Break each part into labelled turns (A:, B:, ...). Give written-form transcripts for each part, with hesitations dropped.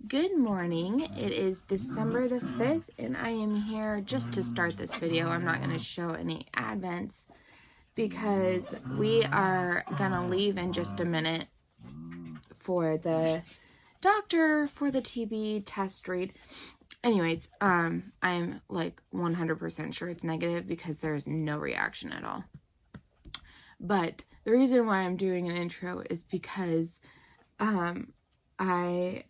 A: Good morning. It is December the 5th, and I am here just to start this video. I'm not going to show any advents because we are going to leave in just a minute for the doctor for the TB test read. Anyways, I'm like 100% sure it's negative because there's no reaction at all. But the reason why I'm doing an intro is because I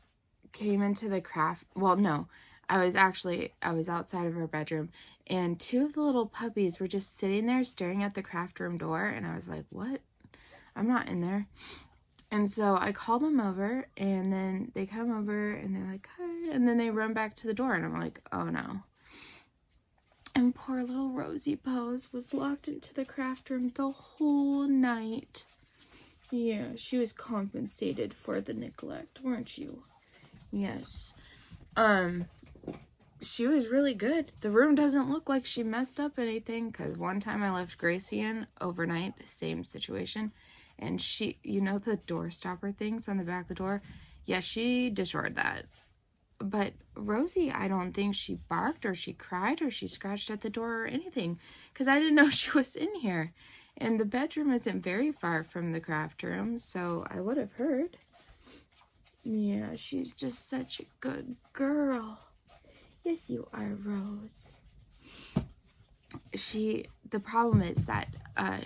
A: came into the craft, well, no, I was outside of our bedroom, and two of the little puppies were just sitting there staring at the craft room door, and I was like, what? I'm not in there. And so I called them over, and then they come over, and they're like, hi, and then they run back to the door, and I'm like, oh no. And poor little Rosie Pose was locked into the craft room the whole night. Yeah, she was compensated for the neglect, weren't you? Yes. She was really good. The room doesn't look like she messed up anything, because one time I left Gracie in overnight, same situation, and she, you know the door stopper things on the back of the door? Yeah, she destroyed that. But Rosie, I don't think she barked or she cried or she scratched at the door or anything, because I didn't know she was in here. And the bedroom isn't very far from the craft room, so I would have heard. Yeah, she's just such a good girl. Yes, you are, Rose. The problem is that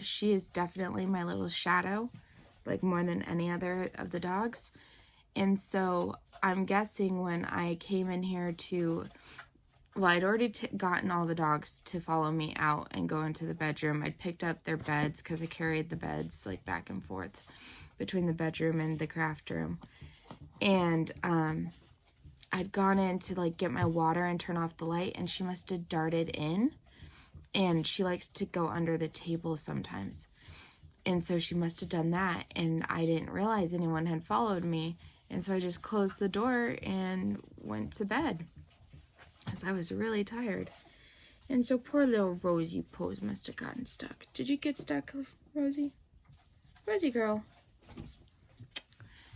A: she is definitely my little shadow, like more than any other of the dogs. And so I'm guessing when I came in here well, I'd already gotten all the dogs to follow me out and go into the bedroom. I'd picked up their beds because I carried the beds like back and forth between the bedroom and the craft room. And I'd gone in to like get my water and turn off the light, and she must have darted in, and she likes to go under the table sometimes. And so she must have done that, and I didn't realize anyone had followed me. And so I just closed the door and went to bed because I was really tired. And so poor little Rosie Pose must have gotten stuck. Did you get stuck, Rosie? Rosie girl.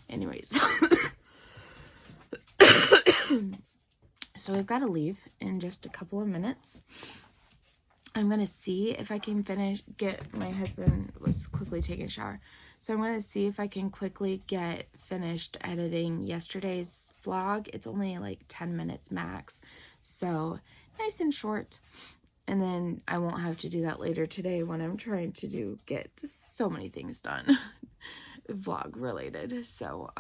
A: Anyways. So we've got to leave in just a couple of minutes. I'm going to see if I can my husband was quickly taking a shower. So I'm going to see if I can quickly get finished editing yesterday's vlog. It's only like 10 minutes max. So nice and short. And then I won't have to do that later today when I'm trying to get so many things done. Vlog related. So,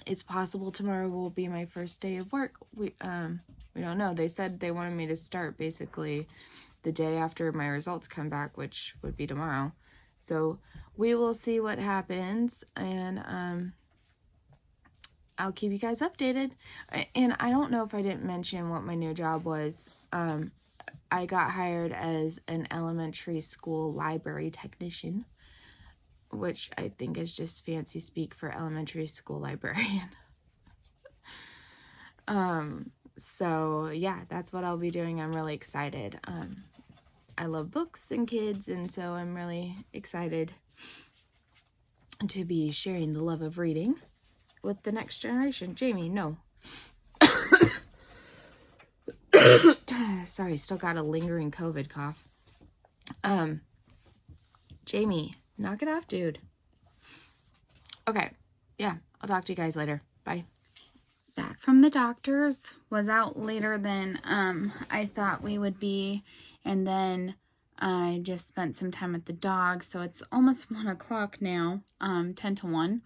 A: it's possible tomorrow will be my first day of work. We don't know. They said they wanted me to start basically the day after my results come back, which would be tomorrow. So we will see what happens, and I'll keep you guys updated. And I don't know if I didn't mention what my new job was. I got hired as an elementary school library technician, which I think is just fancy speak for elementary school librarian. So yeah, that's what I'll be doing. I'm really excited. I love books and kids, and so I'm really excited to be sharing the love of reading with the next generation. Jamie, no. Sorry, still got a lingering COVID cough. Jamie, knock it off, dude. Okay, yeah, I'll talk to you guys later. Bye. Back from the doctor's. Was out later than I thought we would be, and then I just spent some time with the dog, so it's almost 1 o'clock now, 10 to 1,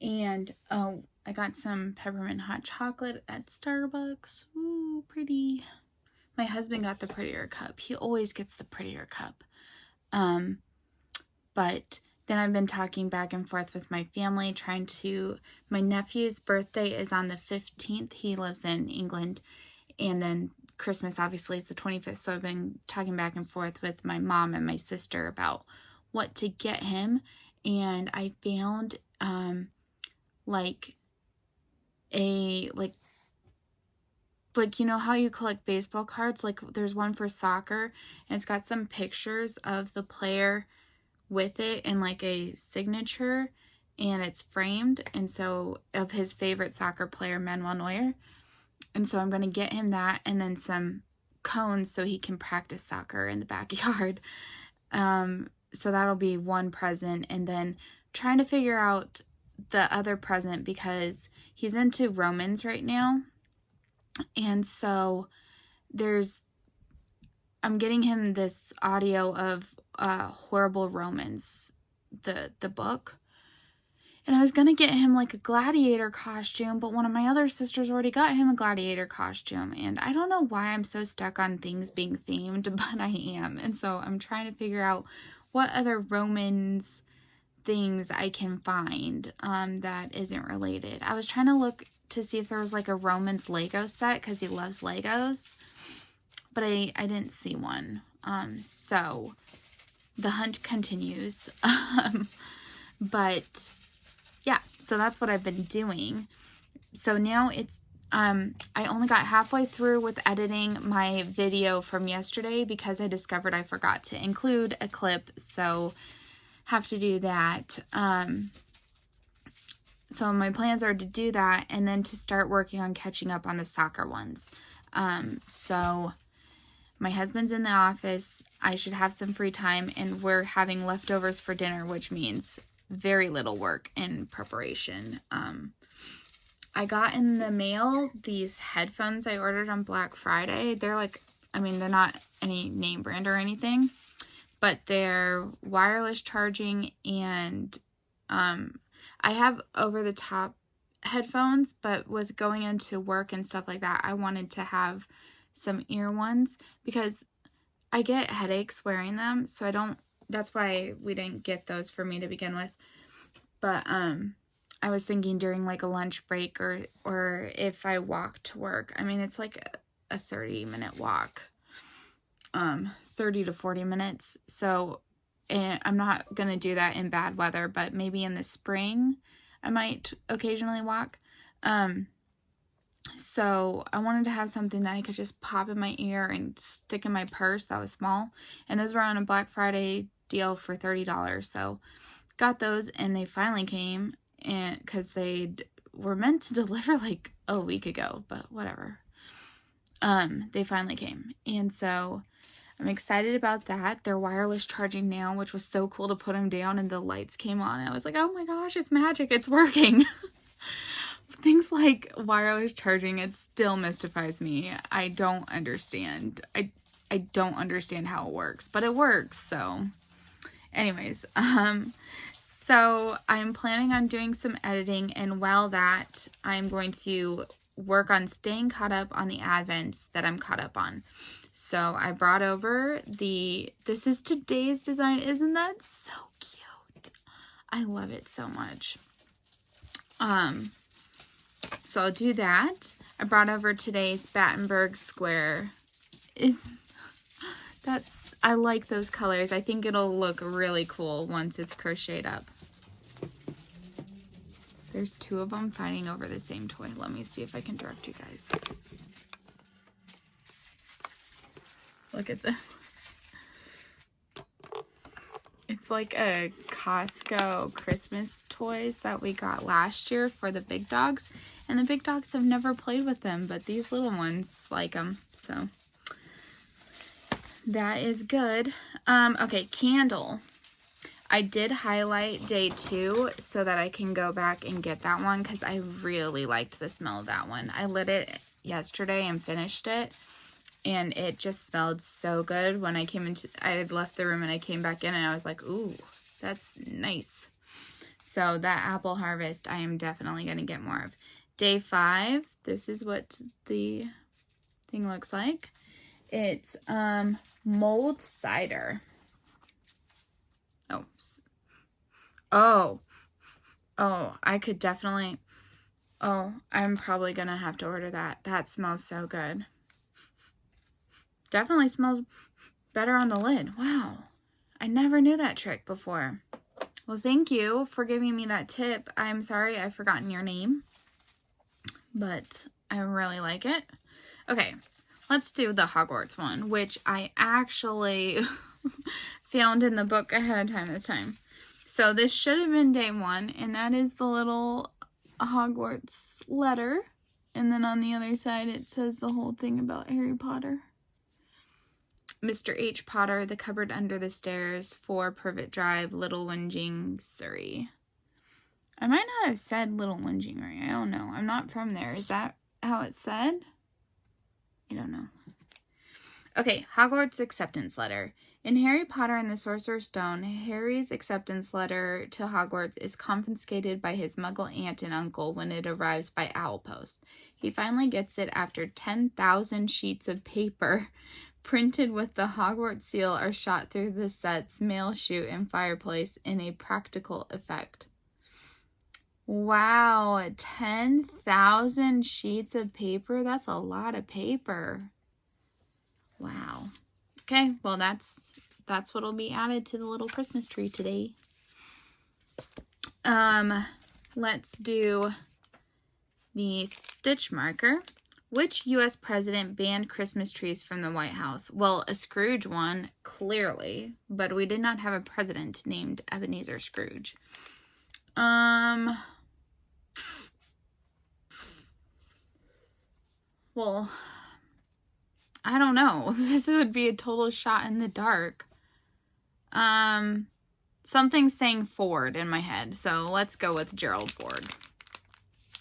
A: and I got some peppermint hot chocolate at Starbucks. Ooh, pretty. My husband got the prettier cup. He always gets the prettier cup. But then I've been talking back and forth with my family, my nephew's birthday is on the 15th. He lives in England. And then Christmas obviously is the 25th. So I've been talking back and forth with my mom and my sister about what to get him. And I found, you know how you collect baseball cards? Like there's one for soccer, and it's got some pictures of the player with it and like a signature, and it's framed, and so of his favorite soccer player, Manuel Neuer. And so I'm going to get him that, and then some cones so he can practice soccer in the backyard. So that'll be one present, and then trying to figure out the other present because he's into Romans right now. And so I'm getting him this audio of Horrible Romans, the book. And I was going to get him like a gladiator costume, but one of my other sisters already got him a gladiator costume. And I don't know why I'm so stuck on things being themed, but I am. And so I'm trying to figure out what other Romans things I can find that isn't related. I was trying to look to see if there was like a Romans Lego set because he loves Legos, but I didn't see one. So the hunt continues. But yeah, so that's what I've been doing. So now it's, I only got halfway through with editing my video from yesterday because I discovered I forgot to include a clip, so have to do that. So my plans are to do that and then to start working on catching up on the soccer ones. So my husband's in the office. I should have some free time, and we're having leftovers for dinner, which means very little work in preparation. I got in the mail these headphones I ordered on Black Friday. They're like, I mean, they're not any name brand or anything, but they're wireless charging, and I have over-the-top headphones, but with going into work and stuff like that, I wanted to have some ear ones because I get headaches wearing them, so that's why we didn't get those for me to begin with. But I was thinking during like a lunch break or if I walk to work. I mean, it's like a 30-minute walk, 30 to 40 minutes. So I'm not going to do that in bad weather, but maybe in the spring I might occasionally walk. So I wanted to have something that I could just pop in my ear and stick in my purse that was small. And those were on a Black Friday deal for $30. So got those, and they finally came, and because they were meant to deliver like a week ago, but whatever. They finally came. And so I'm excited about that. They're wireless charging now, which was so cool to put them down and the lights came on. And I was like, oh my gosh, it's magic. It's working. Things like wireless charging, it still mystifies me. I don't understand. I don't understand how it works, but it works. So anyways, so I'm planning on doing some editing, and while that, I'm going to work on staying caught up on the Advents that I'm caught up on. So I brought over this is today's design. Isn't that so cute? I love it so much. So I'll do that. I brought over today's Battenberg square. I like those colors. I think it'll look really cool once it's crocheted up. There's two of them fighting over the same toy. Let me see if I can direct you guys. Look at this. It's like a Costco Christmas toys that we got last year for the big dogs. And the big dogs have never played with them, but these little ones like them. So that is good. Okay, candle. I did highlight day 2 so that I can go back and get that one because I really liked the smell of that one. I lit it yesterday and finished it, and it just smelled so good. When I had left the room and I came back in and I was like, ooh, that's nice. So that apple harvest, I am definitely going to get more of. Day 5, this is what the thing looks like. It's mulled cider. Oh, I could definitely, I'm probably going to have to order that. That smells so good. Definitely smells better on the lid. Wow. I never knew that trick before. Well, thank you for giving me that tip. I'm sorry I've forgotten your name, but I really like it. Okay, let's do the Hogwarts one, which I actually found in the book ahead of time this time. So this should have been day 1, and that is the little Hogwarts letter. And then on the other side, it says the whole thing about Harry Potter. Mr. H. Potter, The Cupboard Under the Stairs, 4 Privet Drive, Little Whinging, Surrey. I might not have said Little Whinging right. I don't know. I'm not from there. Is that how it's said? I don't know. Okay, Hogwarts acceptance letter. In Harry Potter and the Sorcerer's Stone, Harry's acceptance letter to Hogwarts is confiscated by his Muggle aunt and uncle when it arrives by owl post. He finally gets it after 10,000 sheets of paper printed with the Hogwarts seal are shot through the set's mail chute and fireplace in a practical effect. Wow, 10,000 sheets of paper? That's a lot of paper. Wow. Okay, well that's what'll be added to the little Christmas tree today. Let's do the stitch marker. Which U.S. president banned Christmas trees from the White House? Well, a Scrooge one, clearly, but we did not have a president named Ebenezer Scrooge. Well, I don't know. This would be a total shot in the dark. Something's saying Ford in my head, so let's go with Gerald Ford.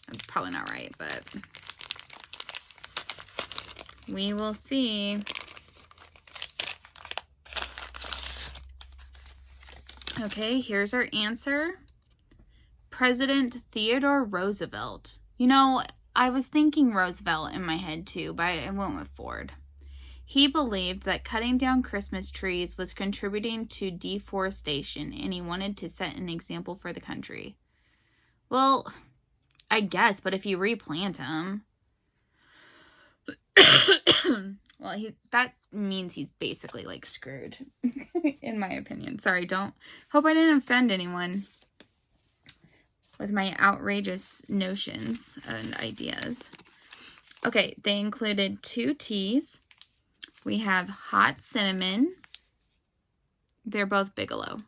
A: That's probably not right, but we will see. Okay, here's our answer. President Theodore Roosevelt. You know, I was thinking Roosevelt in my head too, but I went with Ford. He believed that cutting down Christmas trees was contributing to deforestation, and he wanted to set an example for the country. Well, I guess, but if you replant them, well, that means he's basically like screwed, in my opinion. Sorry, hope I didn't offend anyone with my outrageous notions and ideas. Okay, they included 2 teas. We have hot cinnamon. They're both Bigelow.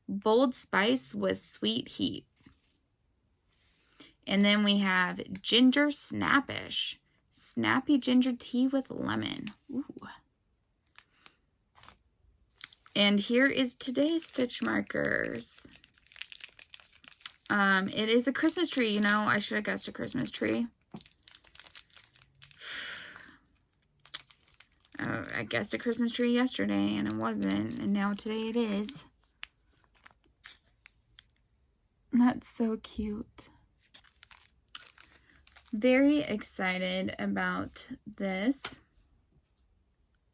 A: Bold spice with sweet heat. And then we have ginger snappish. Snappy ginger tea with lemon. Ooh. And here is today's stitch markers. It is a Christmas tree. You know, I should have guessed a Christmas tree. I guessed a Christmas tree yesterday, and it wasn't, and now today it is. That's so cute. Very excited about this.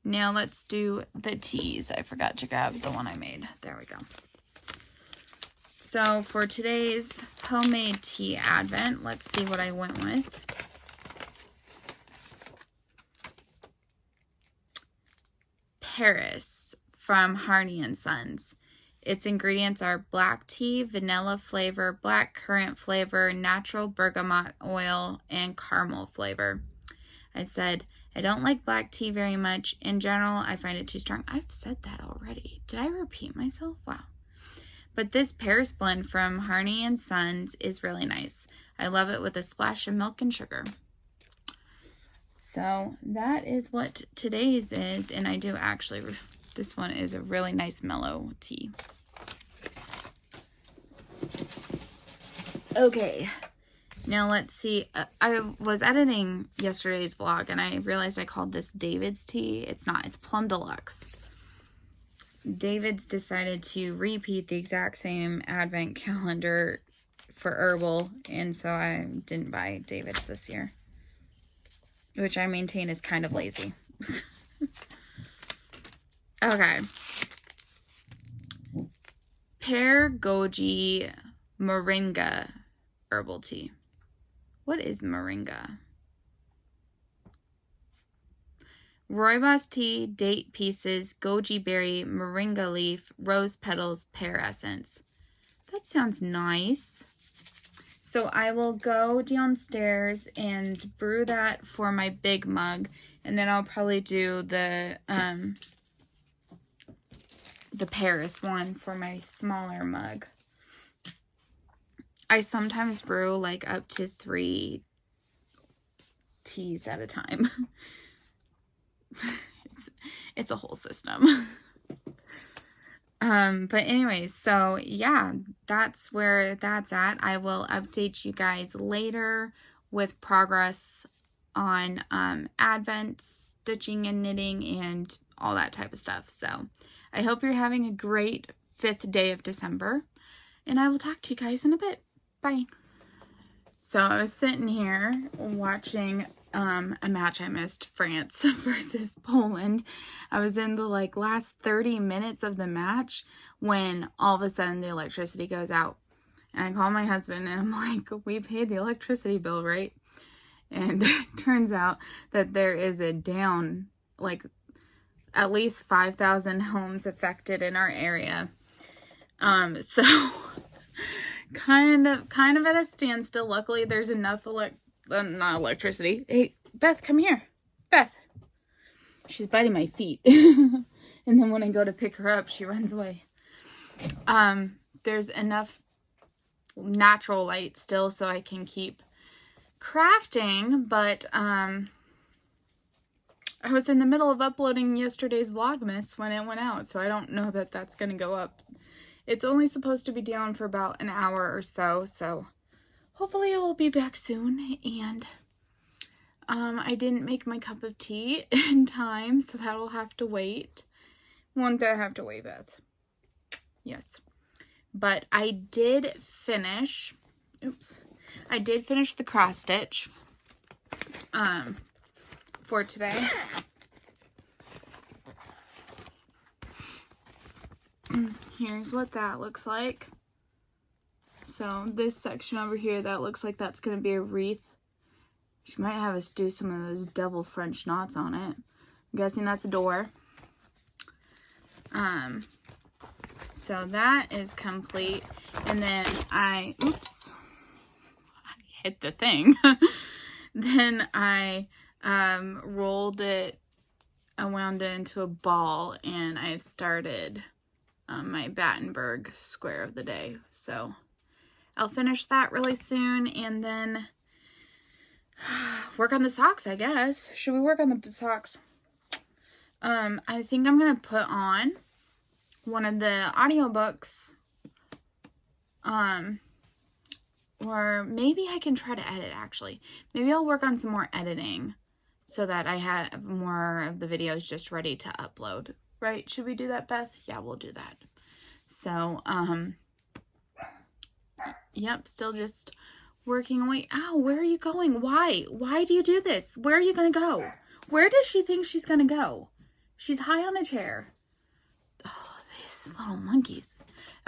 A: Now let's do the teas. I forgot to grab the one I made. There we go. So for today's homemade tea advent, let's see what I went with. Paris from Harney & Sons. Its ingredients are black tea, vanilla flavor, black currant flavor, natural bergamot oil, and caramel flavor. I said, I don't like black tea very much. In general, I find it too strong. I've said that already. Did I repeat myself? Wow. But this Paris blend from Harney & Sons is really nice. I love it with a splash of milk and sugar. So that is what today's is, and I do actually, this one is a really nice mellow tea. Okay, now let's see. I was editing yesterday's vlog, and I realized I called this David's tea. It's not, it's Plum Deluxe. David's decided to repeat the exact same advent calendar for herbal, and so I didn't buy David's this year. Which I maintain is kind of lazy. Okay. Pear Goji Moringa herbal tea. What is moringa? Rooibos tea, date pieces, goji berry, moringa leaf, rose petals, pear essence. That sounds nice. So I will go downstairs and brew that for my big mug, and then I'll probably do the
B: the Paris one for my smaller mug. I sometimes brew like up to 3 teas at a time. It's a whole system. But anyways, so yeah, that's where that's at. I will update you guys later with progress on Advent, stitching and knitting, and all that type of stuff. So I hope you're having a great 5th day of December, and I will talk to you guys in a bit. Bye. So I was sitting here watching a match I missed, France versus Poland. I was in the like last 30 minutes of the match when all of a sudden the electricity goes out. And I call my husband and I'm like, we paid the electricity bill, right? And it turns out that there is a down, like at least 5,000 homes affected in our area. So kind of at a standstill. Luckily, there's enough not electricity. Hey, Beth, come here. Beth. She's biting my feet. And then when I go to pick her up, she runs away. There's enough natural light still so I can keep crafting, but I was in the middle of uploading yesterday's Vlogmas when it went out, so I don't know that that's going to go up. It's only supposed to be down for about an hour or so, so hopefully it will be back soon. And I didn't make my cup of tea in time, so that'll have to wait. Won't that have to wait, Beth? Yes. But I did finish, I did finish the cross stitch for today. Here's what that looks like. So this section over here, that looks like that's going to be a wreath. She might have us do some of those double French knots on it. I'm guessing that's a door. So that is complete. And then I hit the thing. Then I rolled it, I wound it into a ball, and I've started my Battenberg square of the day. So I'll finish that really soon, and then work on the socks, I guess. Should we work on the socks? I think I'm gonna put on one of the audiobooks, or maybe I can try to edit, actually. Maybe I'll work on some more editing so that I have more of the videos just ready to upload. Right? Should we do that, Beth? Yeah, we'll do that. So, yep, still just working away. Ow, where are you going? Why? Why do you do this? Where are you going to go? Where does she think she's going to go? She's high on a chair. Oh, these little monkeys.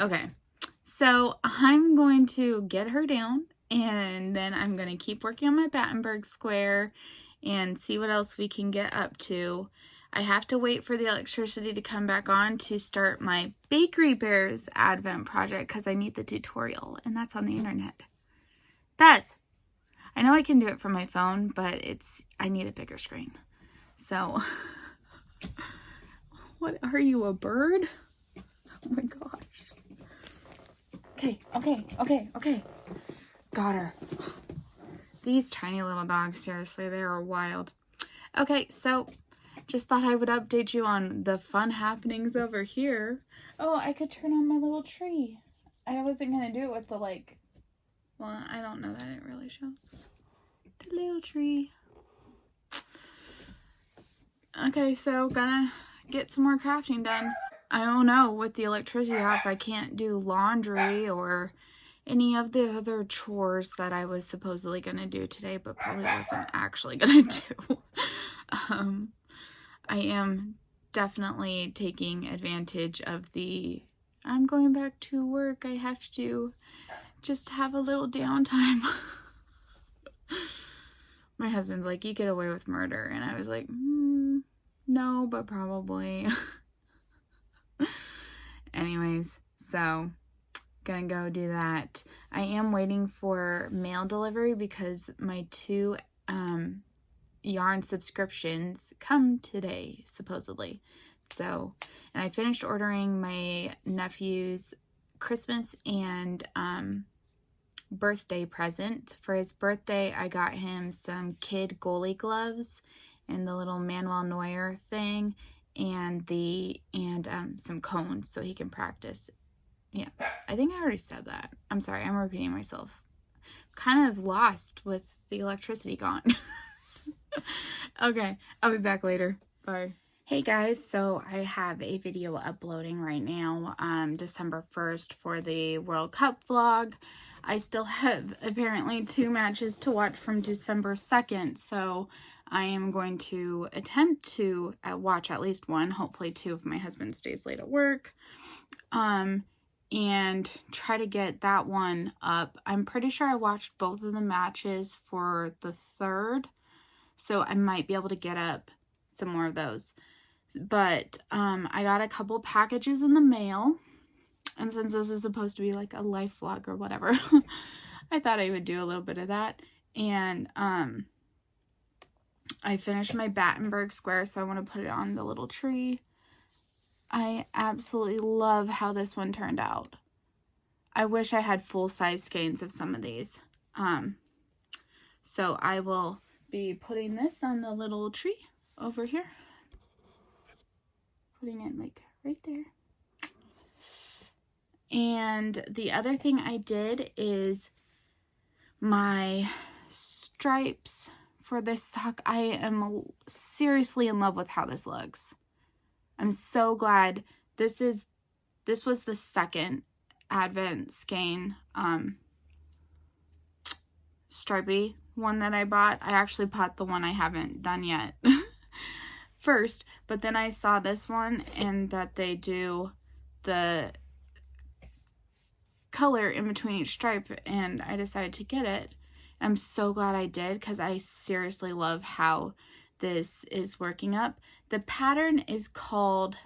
B: Okay, so I'm going to get her down, and then I'm going to keep working on my Battenberg square and see what else we can get up to. I have to wait for the electricity to come back on to start my Bakery Bears Advent project because I need the tutorial, and that's on the internet. Beth, I know I can do it from my phone, but I need a bigger screen. So, what are you, a bird? Oh my gosh. Okay. Got her. These tiny little dogs, seriously, they are wild. Okay, so just thought I would update you on the fun happenings over here. Oh, I could turn on my little tree. I wasn't going to do it with the, like, well, I don't know that it really shows. The little tree. Okay, so gonna get some more crafting done. I don't know, with the electricity off, I can't do laundry or any of the other chores that I was supposedly going to do today, but probably wasn't actually going to do. I am definitely taking advantage of I'm going back to work, I have to just have a little downtime. My husband's like, you get away with murder, and I was like, no, but probably. Anyways, so gonna go do that. I am waiting for mail delivery because my 2 yarn subscriptions come today, supposedly. So, and I finished ordering my nephew's Christmas and birthday present. For his birthday, I got him some kid goalie gloves and the little Manuel Neuer thing, and some cones so he can practice. Yeah, I think I already said that. I'm sorry, I'm repeating myself. Kind of lost with the electricity gone. Okay, I'll be back later. Bye. Hey guys, so I have a video uploading right now, December 1st for the World Cup vlog. I still have apparently 2 matches to watch from December 2nd, so I am going to attempt to watch at least one, hopefully 2 if my husband stays late at work, and try to get that one up. I'm pretty sure I watched both of the matches for the 3rd, so I might be able to get up some more of those. But I got a couple packages in the mail, and since this is supposed to be like a life vlog or whatever, I thought I would do a little bit of that. And I finished my Battenberg square, so I want to put it on the little tree. I absolutely love how this one turned out. I wish I had full-size skeins of some of these. So I will be putting this on the little tree over here. Putting it like right there. And the other thing I did is my stripes for this sock. I am seriously in love with how this looks. I'm so glad this was the 2nd Advent skein stripey one that I bought. I actually bought the one I haven't done yet first, but then I saw this one and that they do the color in between each stripe, and I decided to get it. I'm so glad I did, because I seriously love how this is working up. The pattern is called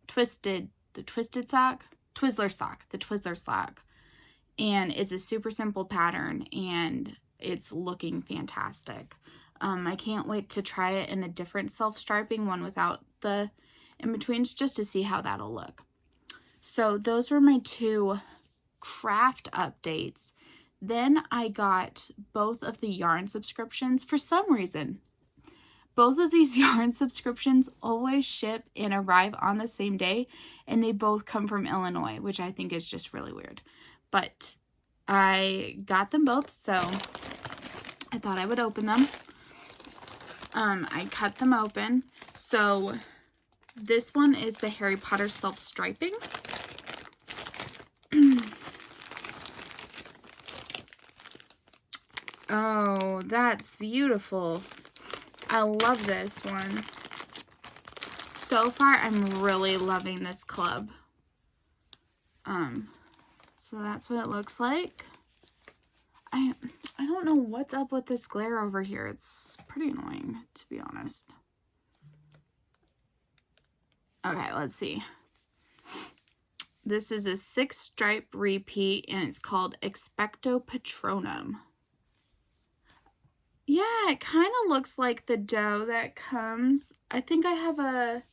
B: Twizzler sock, and it's a super simple pattern, and it's looking fantastic. I can't wait to try it in a different self-striping one without the in-betweens, just to see how that'll look. So those were my 2 craft updates. Then I got both of the yarn subscriptions. For some reason, both of these yarn subscriptions always ship and arrive on the same day, and they both come from Illinois, which I think is just really weird. But I got them both, so I thought I would open them. I cut them open. So this one is the Harry Potter self-striping. Oh, that's beautiful. I love this one. So far, I'm really loving this club. So that's what it looks like. I don't know what's up with this glare over here. It's pretty annoying, to be honest. Okay, let's see. This is a 6-stripe repeat, and it's called Expecto Patronum. Yeah, it kind of looks like the dough that comes. I think I have a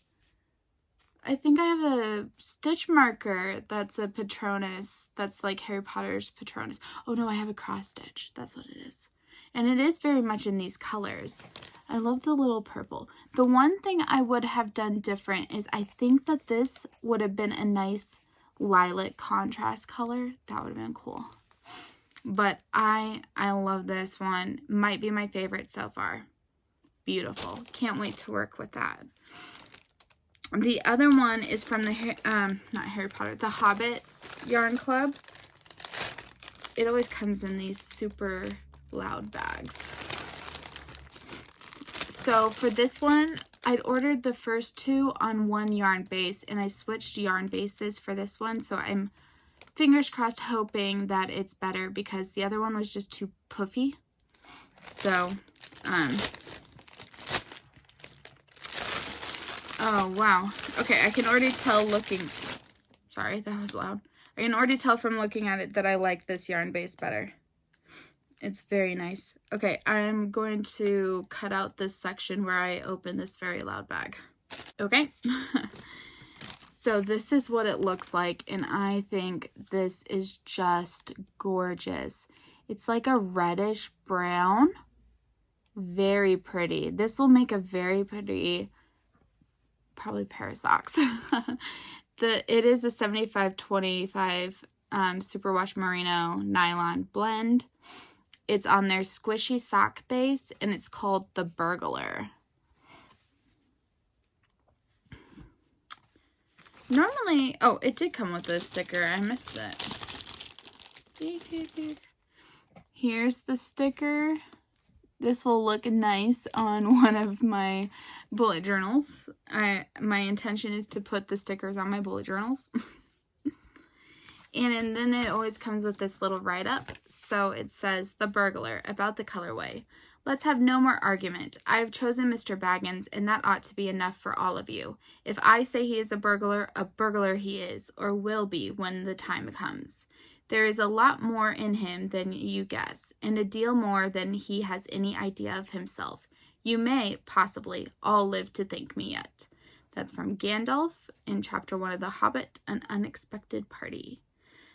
B: stitch marker that's a Patronus. That's like Harry Potter's Patronus. Oh no, I have a cross stitch. That's what it is. And it is very much in these colors. I love the little purple. The one thing I would have done different is I think that this would have been a nice lilac contrast color. That would have been cool. But I love this one. Might be my favorite so far. Beautiful. Can't wait to work with that. The other one is from the, not Harry Potter, the Hobbit Yarn Club. It always comes in these super loud bags. So for this one, I'd ordered the first 2 on 1 yarn base, and I switched yarn bases for this one. So I'm fingers crossed hoping that it's better, because the other one was just too puffy. So, oh wow. Okay, I can already tell looking, sorry, that was loud. I can already tell from looking at it that I like this yarn base better. It's very nice. Okay, I'm going to cut out this section where I open this very loud bag. Okay. So this is what it looks like, and I think this is just gorgeous. It's like a reddish brown. Very pretty. This will make a very pretty, probably pair of socks. It is a 75-25 superwash merino nylon blend. It's on their squishy sock base, and it's called the Burglar. Normally, oh, it did come with a sticker. I missed it. Here's the sticker. This will look nice on one of my bullet journals. My intention is to put the stickers on my bullet journals. And then it always comes with this little write-up. So it says, The Burglar, about the colorway. Let's have no more argument. I have chosen Mr. Baggins, and that ought to be enough for all of you. If I say he is a burglar he is, or will be when the time comes. There is a lot more in him than you guess, and a deal more than he has any idea of himself. You may, possibly, all live to thank me yet. That's from Gandalf in Chapter 1 of The Hobbit, An Unexpected Party.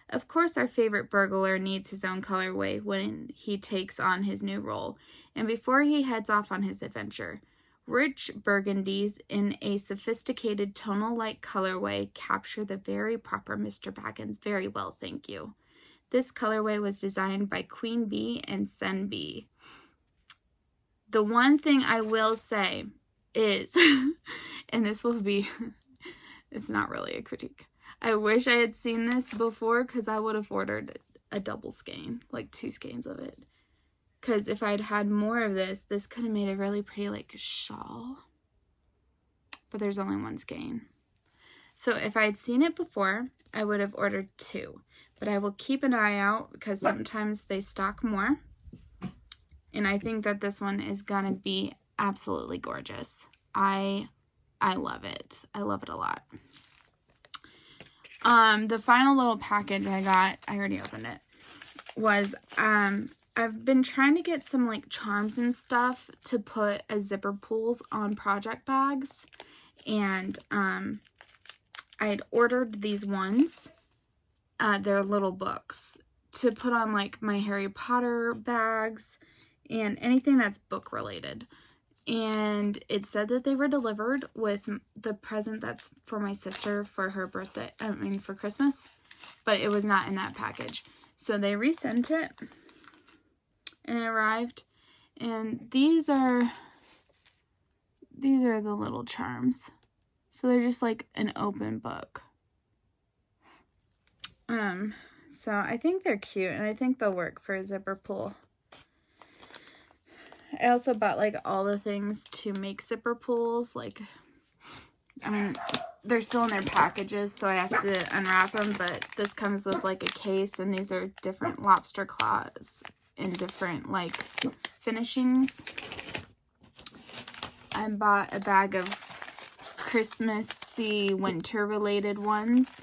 B: Of course, our favorite burglar needs his own colorway when he takes on his new role, and before he heads off on his adventure. Rich burgundies in a sophisticated tonal-like colorway capture the very proper Mr. Baggins very well, thank you. This colorway was designed by Queen Bee and Sen Bee. The one thing I will say is, and this will be, it's not really a critique. I wish I had seen this before, because I would have ordered a double skein, like 2 skeins of it. Because if I'd had more of this could have made a really pretty, like, shawl. But there's only 1 skein. So if I had seen it before, I would have ordered 2. But I will keep an eye out, because sometimes they stock more. And I think that this one is gonna be absolutely gorgeous. I love it. I love it a lot. The final little package I got, I already opened it, was, I've been trying to get some, like, charms and stuff to put as zipper pulls on project bags. And, I had ordered these ones. They're little books to put on, like, my Harry Potter bags and anything that's book related. And it said that they were delivered with the present that's for my sister for her birthday, for Christmas, but it was not in that package. So they resent it, and it arrived, and these are the little charms. So they're just like an open book. So I think they're cute, and I think they'll work for a zipper pull. I also bought, like, all the things to make zipper pulls. Like, they're still in their packages, so I have to unwrap them, but this comes with, like, a case, and these are different lobster claws and different, like, finishings. I bought a bag of Christmassy winter-related ones.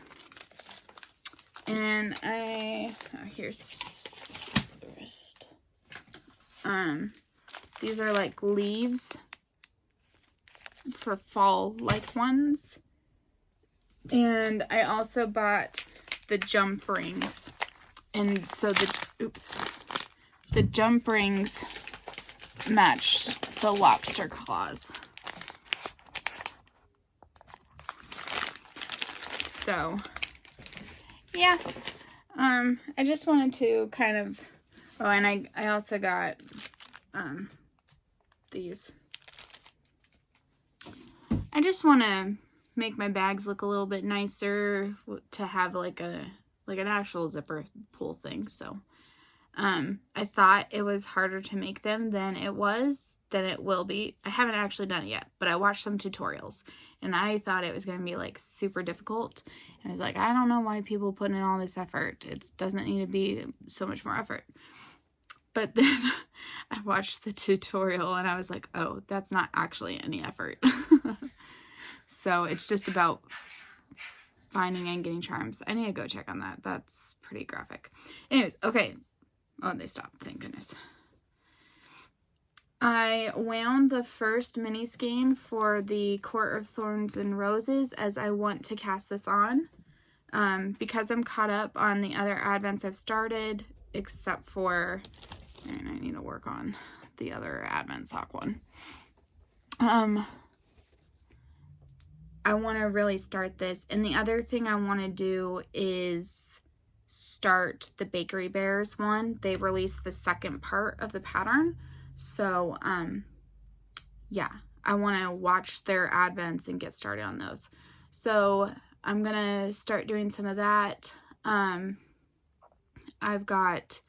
B: And here's the rest. These are like leaves for fall-like ones. And I also bought the jump rings. And so the jump rings match the lobster claws. So, yeah. I just wanted to kind of, oh, and I also got, these. I just want to make my bags look a little bit nicer to have like an actual zipper pull thing. So, I thought it was harder to make them than it will be. I haven't actually done it yet, but I watched some tutorials, and I thought it was going to be, like, super difficult. And I was like, I don't know why people put in all this effort. It doesn't need to be so much more effort. But then I watched the tutorial, and I was like, oh, that's not actually any effort. So it's just about finding and getting charms. I need to go check on that. That's pretty graphic. Anyways, okay. Oh, they stopped. Thank goodness. I wound the first mini skein for the Court of Thorns and Roses as I want to cast this on. Because I'm caught up on the other Advents I've started, except for, and I need to work on the other Advent sock one. I want to really start this. And the other thing I want to do is start the Bakery Bears one. They released the second part of the pattern. So, yeah, I want to watch their Advents and get started on those. So I'm going to start doing some of that. I've got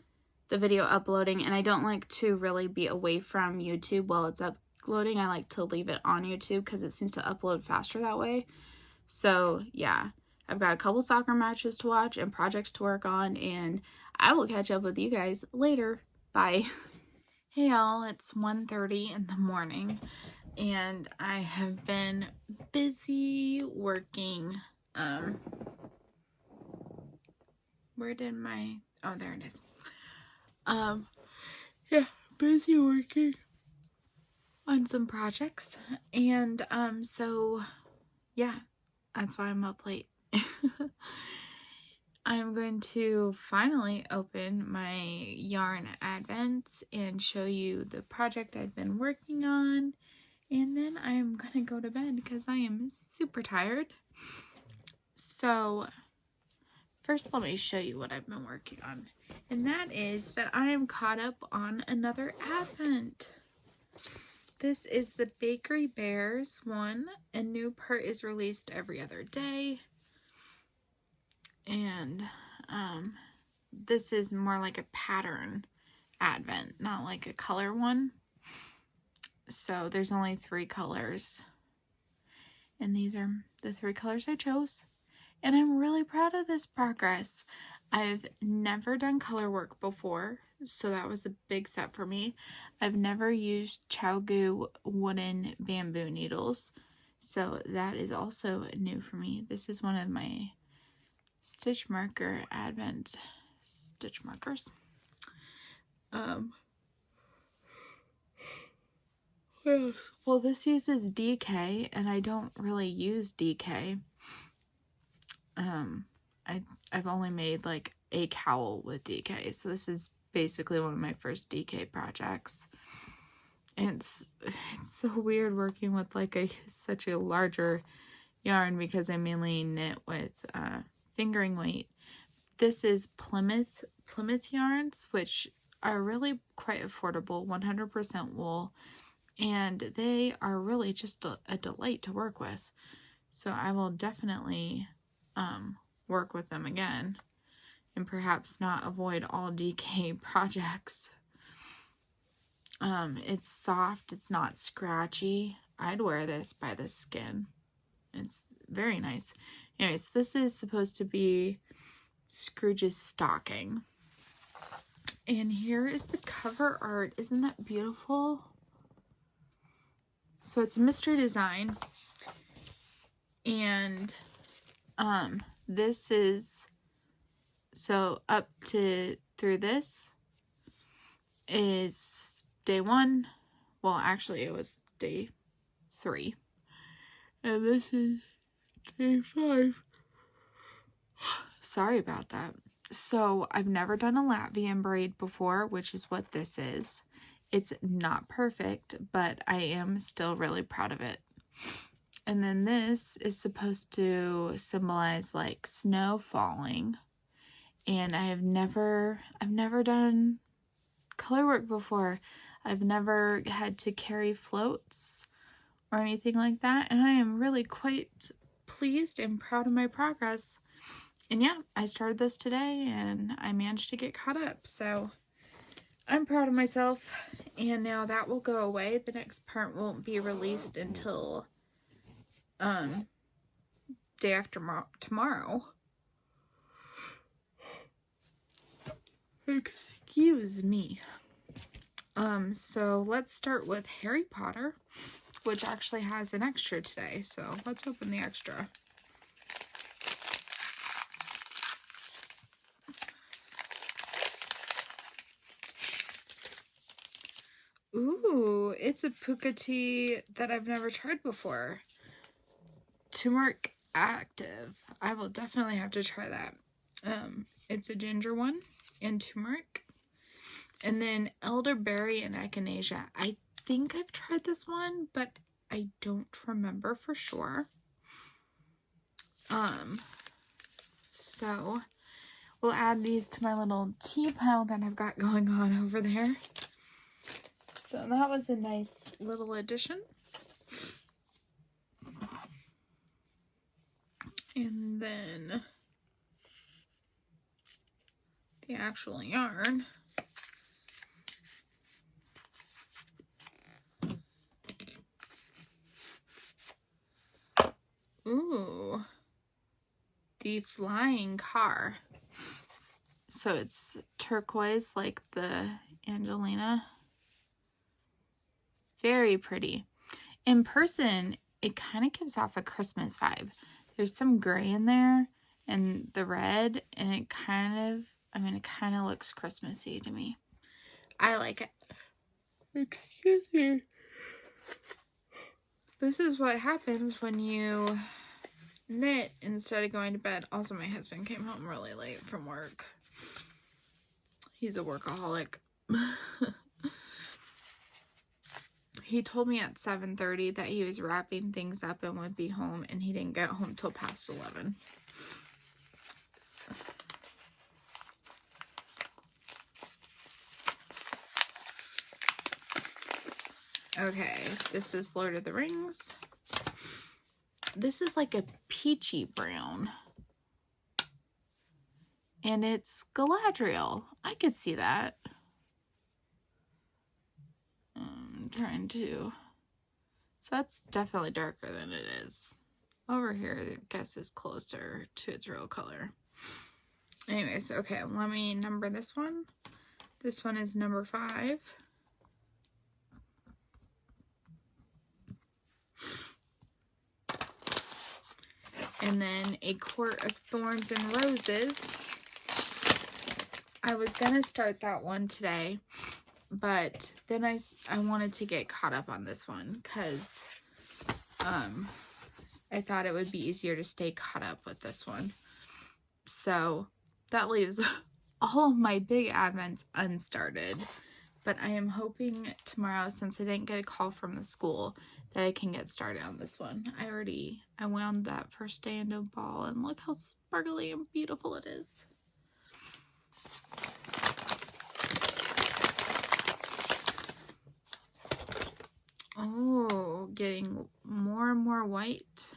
B: the video uploading, and I don't like to really be away from YouTube while it's uploading. I like to leave it on YouTube because it seems to upload faster that way. So yeah, I've got a couple soccer matches to watch and projects to work on, and I will catch up with you guys later. Bye. Hey y'all, it's 1:30 in the morning, and I have been busy working. Where did my, oh, there it is. Yeah, busy working on some projects, and so yeah, that's why I'm up late. I'm going to finally open my yarn advents and show you the project I've been working on, and then I'm gonna go to bed because I am super tired. So first, let me show you what I've been working on, and that is that I am caught up on another advent. This is the Bakery Bears one. A new part is released every other day. And this is more like a pattern advent, not like a color one. So there's only 3 colors. And these are the 3 colors I chose. And I'm really proud of this progress. I've never done color work before, so that was a big step for me. I've never used ChowGoo wooden bamboo needles, so that is also new for me. This is one of my stitch marker advent stitch markers. Well, this uses DK, and I don't really use DK. I've only made like a cowl with DK, so this is basically one of my first DK projects. And it's so weird working with like such a larger yarn because I mainly knit with fingering weight. This is Plymouth yarns, which are really quite affordable, 100% wool, and they are really just a delight to work with. So I will definitely work with them again and perhaps not avoid all DK projects. It's soft, it's not scratchy. I'd wear this by the skin. It's very nice. Anyways, this is supposed to be Scrooge's stocking. And here is the cover art. Isn't that beautiful? So it's a mystery design. And this is, so up to through this is day 1. Well, actually it was day 3. And this is day 5. Sorry about that. So I've never done a Latvian braid before, which is what this is. It's not perfect, but I am still really proud of it. And then this is supposed to symbolize like snow falling. And I've never done color work before. I've never had to carry floats or anything like that. And I am really quite pleased and proud of my progress. And yeah, I started this today and I managed to get caught up. So I'm proud of myself. And now that will go away. The next part won't be released until day after tomorrow. Excuse me. So let's start with Harry Potter, which actually has an extra today. So let's open the extra. Ooh, it's a puka tea that I've never tried before. Turmeric active. I will definitely have to try that. It's a ginger one and turmeric. And then elderberry and echinacea. I think I've tried this one, but I don't remember for sure. So we'll add these to my little tea pile that I've got going on over there. So that was a nice little addition. And then the actual yarn. Ooh, the flying car. So it's turquoise like the Angelina. Very pretty. In person, it kind of gives off a Christmas vibe. There's some gray in there and the red, and it kind of looks Christmassy to me. I like it. Excuse me. This is what happens when you knit instead of going to bed. Also, my husband came home really late from work. He's a workaholic. He told me at 7:30 that he was wrapping things up and would be home, and he didn't get home till past 11. Okay, this is Lord of the Rings. This is like a peachy brown. And it's Galadriel. I could see that. I'm trying to... So that's definitely darker than it is. Over here, I guess is closer to its real color. Anyways, okay, let me number this one. This one is number 5. And then a quart of Thorns and Roses. I was going to start that one today, but then I wanted to get caught up on this one because I thought it would be easier to stay caught up with this one. So that leaves all of my big advents unstarted. But I am hoping tomorrow, since I didn't get a call from the school, that I can get started on this one. I wound that first day into a ball, and look how sparkly and beautiful it is. Oh, getting more and more white.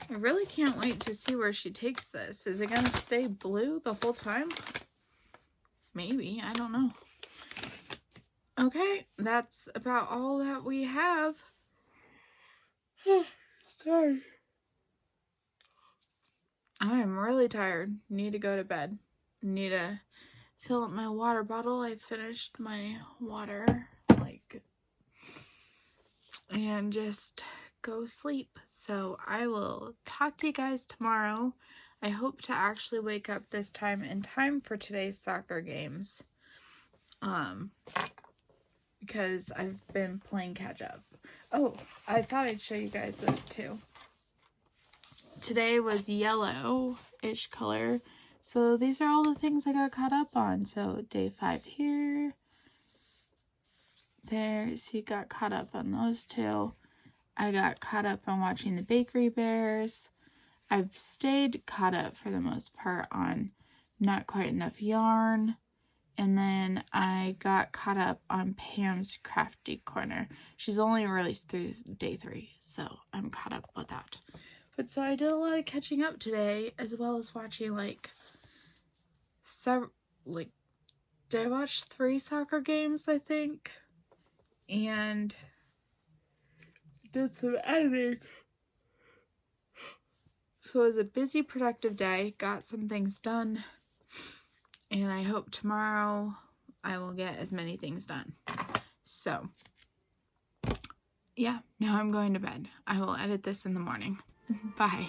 B: I really can't wait to see where she takes this. Is it going to stay blue the whole time? Maybe. I don't know. Okay, that's about all that we have. Sorry. I'm really tired. Need to go to bed. Need to fill up my water bottle. I finished my water, and just go sleep. So I will talk to you guys tomorrow. I hope to actually wake up this time in time for today's soccer games. Because I've been playing catch up. Oh, I thought I'd show you guys this too. Today was yellow-ish color. So these are all the things I got caught up on. So day 5 here. There, so you got caught up on those two. I got caught up on watching the Bakery Bears. I've stayed caught up for the most part on Not Quite Enough Yarn. And then I got caught up on Pam's Crafty Corner. She's only released through day 3, so I'm caught up with that. But so I did a lot of catching up today, as well as watching did I watch 3 soccer games, I think? And did some editing. So it was a busy, productive day. Got some things done. And I hope tomorrow I will get as many things done. So, yeah, now I'm going to bed. I will edit this in the morning. Bye.